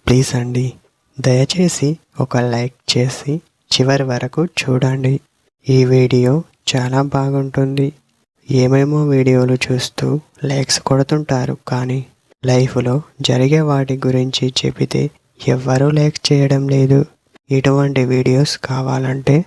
Please అండి, దయచేసి ఒక లైక్ చేసి చివరి వరకు చూడండి. ఈ వీడియో చాలా బాగుంటుంది. ఏమేమో వీడియోలు చూస్తూ లైక్స్ కొడుతుంటారు, కానీ లైఫ్లో జరిగే వాటి గురించి చెబితే ఎవ్వరూ లైక్ చేయడం లేదు. ఇటువంటి వీడియోస్ కావాలంటే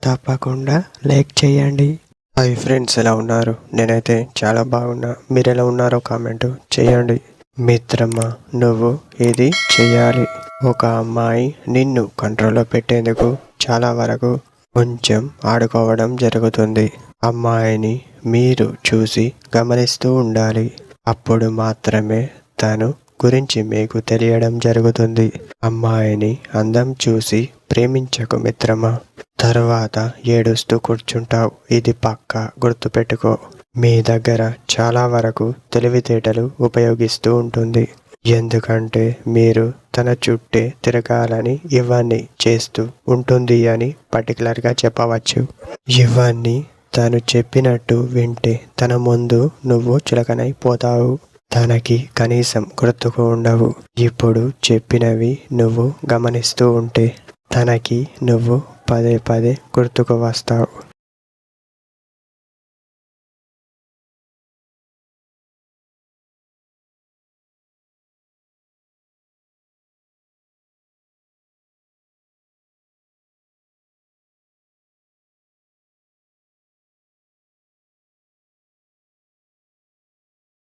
తప్పకుండా లైక్ చేయండి. హాయ్ ఫ్రెండ్స్, ఎలా ఉన్నారు? నేనైతే చాలా బాగున్నా. మీరు ఎలా ఉన్నారో కామెంట్ చేయండి. మిత్రమా, నువ్వు ఇది చెయ్యాలి. ఒక అమ్మాయి నిన్ను కంట్రోల్లో పెట్టేందుకు చాలా వరకు కొంచెం ఆడుకోవడం జరుగుతుంది. అమ్మాయిని మీరు చూసి గమనిస్తూ ఉండాలి. అప్పుడు మాత్రమే తను గురించి మీకు తెలియడం జరుగుతుంది. అమ్మాయిని అందం చూసి ప్రేమించకు మిత్రమా, తర్వాత ఏడుస్తూ కూర్చుంటావు. ఇది పక్కా గుర్తుపెట్టుకో. మీ దగ్గర చాలా వరకు తెలివితేటలు ఉపయోగిస్తూ ఉంటుంది. ఎందుకంటే మీరు తన చుట్టే తిరగాలని ఇవన్నీ చేస్తూ ఉంటుంది అని పర్టికులర్గా చెప్పవచ్చు. ఇవన్నీ తను చెప్పినట్టు వింటే తన ముందు నువ్వు చులకనైపోతావు. తనకి కనీసం గుర్తుకు ఉండవు. ఇప్పుడు చెప్పినవి నువ్వు గమనిస్తూ ఉంటే తనకి నువ్వు పదే పదే గుర్తుకు వస్తావు.